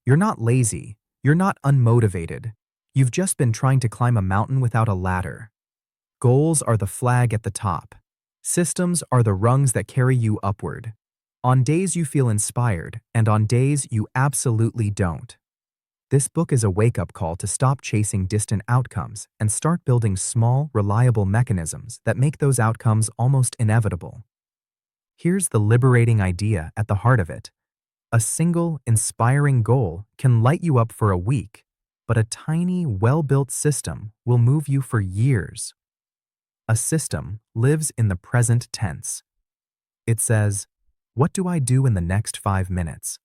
You're not lazy. You're not unmotivated. You've just been trying to climb a mountain without a ladder. Goals are the flag at the top. Systems are the rungs that carry you upward. On days you feel inspired, and on days you absolutely don't. This book is a wake-up call to stop chasing distant outcomes and start building small, reliable mechanisms that make those outcomes almost inevitable. Here's the liberating idea at the heart of it. A single, inspiring goal can light you up for a week, but a tiny, well-built system will move you for years. A system lives in the present tense. It says, "What do I do in the next 5 minutes?"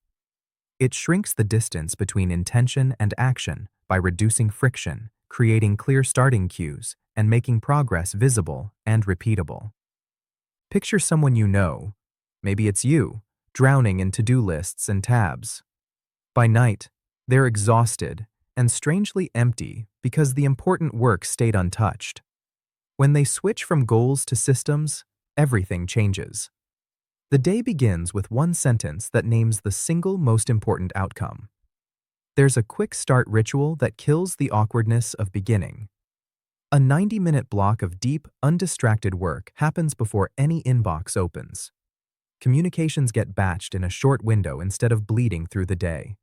It shrinks the distance between intention and action by reducing friction, creating clear starting cues, and making progress visible and repeatable. Picture someone you know, maybe it's you, drowning in to-do lists and tabs. By night, they're exhausted and strangely empty because the important work stayed untouched. When they switch from goals to systems, everything changes. The day begins with one sentence that names the single most important outcome. There's a quick start ritual that kills the awkwardness of beginning. A 90-minute block of deep, undistracted work happens before any inbox opens. Communications get batched in a short window instead of bleeding through the day.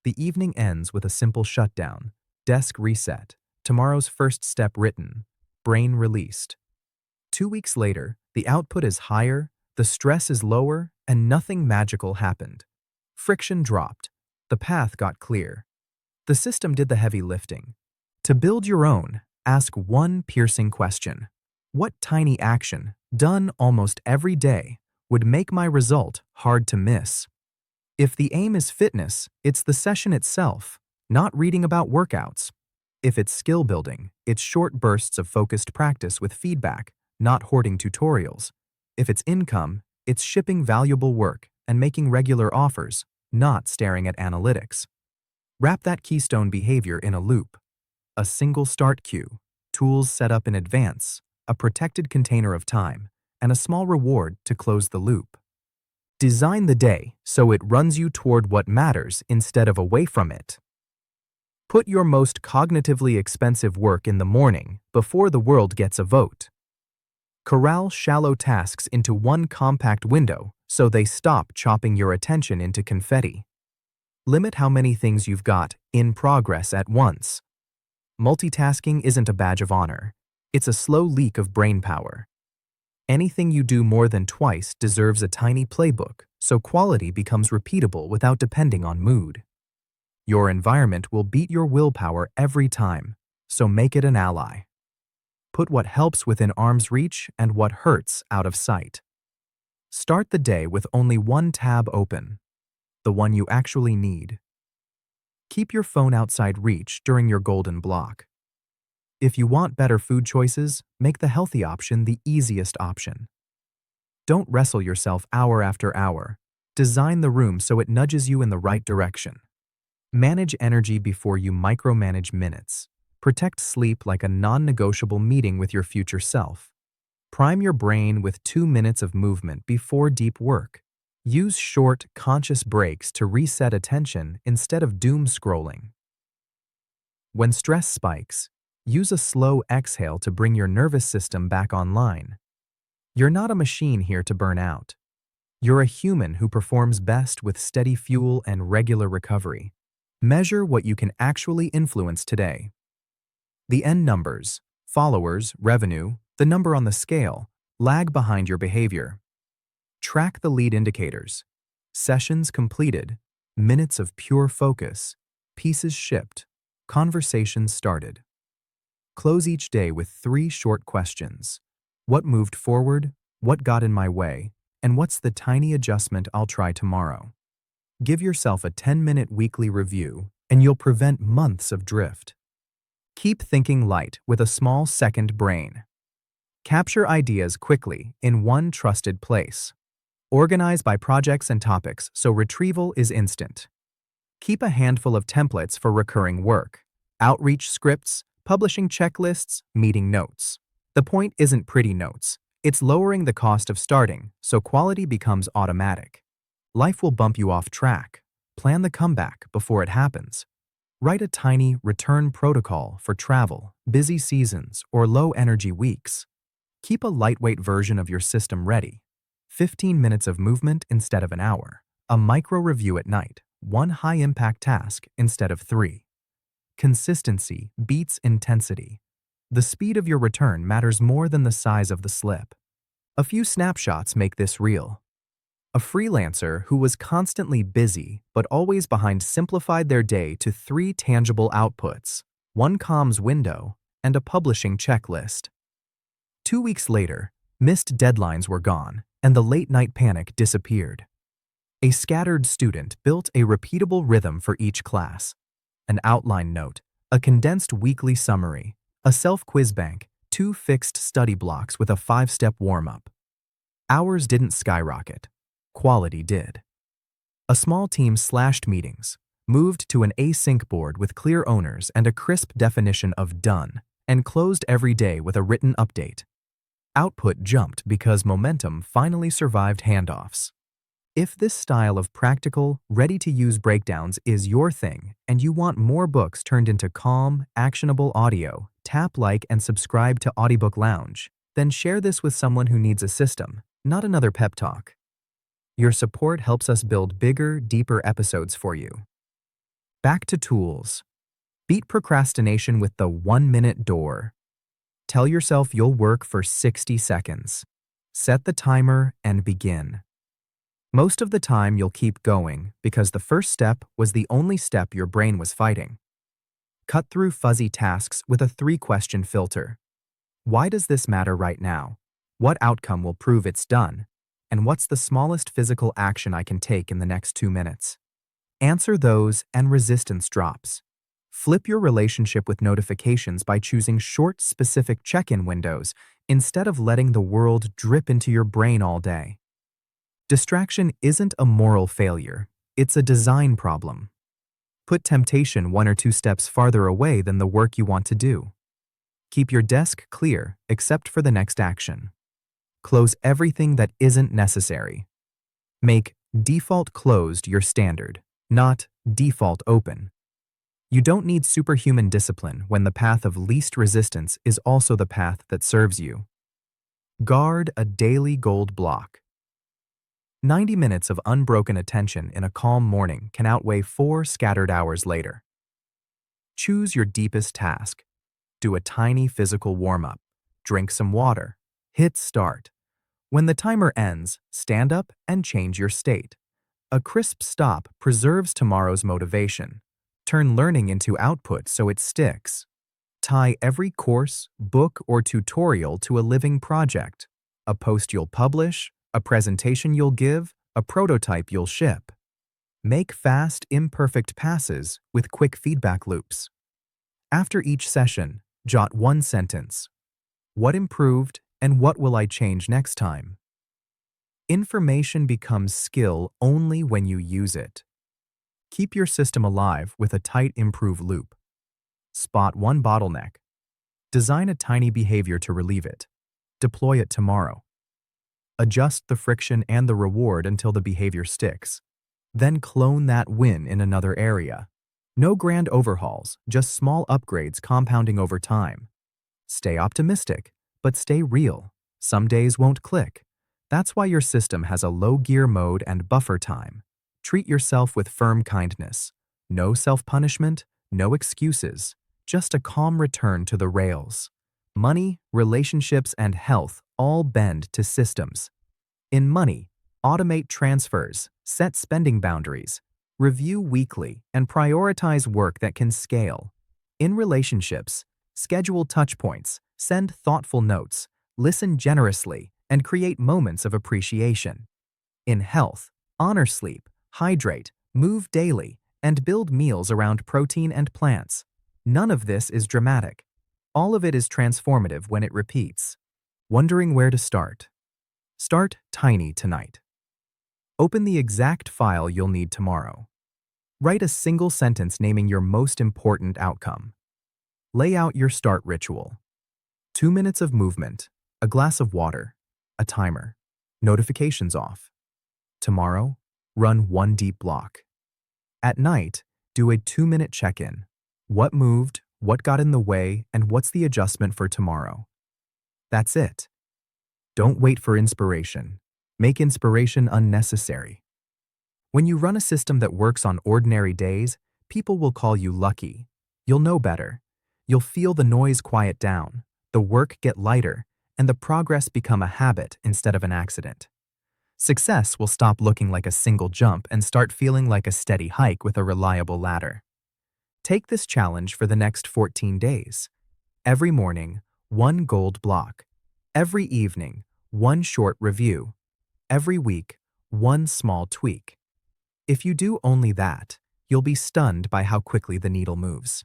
The evening ends with a simple shutdown, desk reset, tomorrow's first step written, brain released. 2 weeks later, the output is higher, the stress is lower, and nothing magical happened. Friction dropped. The path got clear. The system did the heavy lifting. To build your own, ask one piercing question. What tiny action, done almost every day, would make my result hard to miss? If the aim is fitness, it's the session itself, not reading about workouts. If it's skill building, it's short bursts of focused practice with feedback, not hoarding tutorials. If it's income, it's shipping valuable work and making regular offers, not staring at analytics. Wrap that keystone behavior in a loop. A single start cue, tools set up in advance, a protected container of time, and a small reward to close the loop. Design the day so it runs you toward what matters instead of away from it. Put your most cognitively expensive work in the morning before the world gets a vote. Corral shallow tasks into one compact window so they stop chopping your attention into confetti. Limit how many things you've got in progress at once. Multitasking isn't a badge of honor. It's a slow leak of brain power. Anything you do more than twice deserves a tiny playbook, so quality becomes repeatable without depending on mood. Your environment will beat your willpower every time, so make it an ally. Put what helps within arm's reach and what hurts out of sight. Start the day with only one tab open, the one you actually need. Keep your phone outside reach during your golden block. If you want better food choices, make the healthy option the easiest option. Don't wrestle yourself hour after hour. Design the room so it nudges you in the right direction. Manage energy before you micromanage minutes. Protect sleep like a non-negotiable meeting with your future self. Prime your brain with 2 minutes of movement before deep work. Use short, conscious breaks to reset attention instead of doom scrolling. When stress spikes, use a slow exhale to bring your nervous system back online. You're not a machine here to burn out. You're a human who performs best with steady fuel and regular recovery. Measure what you can actually influence today. The end numbers, followers, revenue, the number on the scale, lag behind your behavior. Track the lead indicators. Sessions completed, minutes of pure focus, pieces shipped, conversations started. Close each day with 3 short questions. What moved forward? What got in my way? And what's the tiny adjustment I'll try tomorrow? Give yourself a 10-minute weekly review, and you'll prevent months of drift. Keep thinking light with a small second brain. Capture ideas quickly in one trusted place. Organize by projects and topics so retrieval is instant. Keep a handful of templates for recurring work, outreach scripts, publishing checklists, meeting notes. The point isn't pretty notes. It's lowering the cost of starting so quality becomes automatic. Life will bump you off track. Plan the comeback before it happens. Write a tiny return protocol for travel, busy seasons, or low-energy weeks. Keep a lightweight version of your system ready. 15 minutes of movement instead of an hour. A micro review at night. One high-impact task instead of 3. Consistency beats intensity. The speed of your return matters more than the size of the slip. A few snapshots make this real. A freelancer who was constantly busy but always behind simplified their day to 3 tangible outputs, 1 comms window, and a publishing checklist. 2 weeks later, missed deadlines were gone, and the late-night panic disappeared. A scattered student built a repeatable rhythm for each class. An outline note, a condensed weekly summary, a self-quiz bank, 2 fixed study blocks with a 5-step warm-up. Hours didn't skyrocket. Quality did. A small team slashed meetings, moved to an async board with clear owners and a crisp definition of done, and closed every day with a written update. Output jumped because momentum finally survived handoffs. If this style of practical, ready-to-use breakdowns is your thing and you want more books turned into calm, actionable audio, tap like and subscribe to Audiobook Lounge, then share this with someone who needs a system, not another pep talk. Your support helps us build bigger, deeper episodes for you. Back to tools. Beat procrastination with the 1-minute door. Tell yourself you'll work for 60 seconds. Set the timer and begin. Most of the time you'll keep going because the first step was the only step your brain was fighting. Cut through fuzzy tasks with a 3-question filter. Why does this matter right now? What outcome will prove it's done? And what's the smallest physical action I can take in the next 2 minutes? Answer those and resistance drops. Flip your relationship with notifications by choosing short, specific check-in windows instead of letting the world drip into your brain all day. Distraction isn't a moral failure, it's a design problem. Put temptation 1 or 2 steps farther away than the work you want to do. Keep your desk clear except for the next action. Close everything that isn't necessary. Make default closed your standard, not default open. You don't need superhuman discipline when the path of least resistance is also the path that serves you. Guard a daily gold block. 90 minutes of unbroken attention in a calm morning can outweigh 4 scattered hours later. Choose your deepest task. Do a tiny physical warm-up. Drink some water. Hit start. When the timer ends, stand up and change your state. A crisp stop preserves tomorrow's motivation. Turn learning into output so it sticks. Tie every course, book, or tutorial to a living project. A post you'll publish, a presentation you'll give, a prototype you'll ship. Make fast, imperfect passes with quick feedback loops. After each session, jot 1 sentence. What improved and what will I change next time? Information becomes skill only when you use it. Keep your system alive with a tight improve loop. Spot 1 bottleneck. Design a tiny behavior to relieve it. Deploy it tomorrow. Adjust the friction and the reward until the behavior sticks. Then clone that win in another area. No grand overhauls, just small upgrades compounding over time. Stay optimistic, but stay real. Some days won't click. That's why your system has a low gear mode and buffer time. Treat yourself with firm kindness. No self-punishment, no excuses, just a calm return to the rails. Money, relationships, and health all bend to systems. In money, automate transfers, set spending boundaries, review weekly, and prioritize work that can scale. In relationships, schedule touchpoints, send thoughtful notes, listen generously, and create moments of appreciation. In health, honor sleep, hydrate, move daily, and build meals around protein and plants. None of this is dramatic. All of it is transformative when it repeats. Wondering where to start? Start tiny tonight. Open the exact file you'll need tomorrow. Write a single sentence naming your most important outcome. Lay out your start ritual. 2 minutes of movement, a glass of water, a timer, notifications off. Tomorrow, run 1 deep block. At night, do a 2-minute check-in. What moved, what got in the way, and what's the adjustment for tomorrow? That's it. Don't wait for inspiration. Make inspiration unnecessary. When you run a system that works on ordinary days, people will call you lucky. You'll know better. You'll feel the noise quiet down, the work get lighter, and the progress become a habit instead of an accident. Success will stop looking like a single jump and start feeling like a steady hike with a reliable ladder. Take this challenge for the next 14 days. Every morning, one gold block. Every evening, one short review. Every week, one small tweak. If you do only that, you'll be stunned by how quickly the needle moves.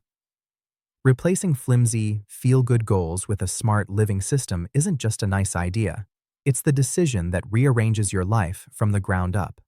Replacing flimsy, feel-good goals with a smart living system isn't just a nice idea. It's the decision that rearranges your life from the ground up.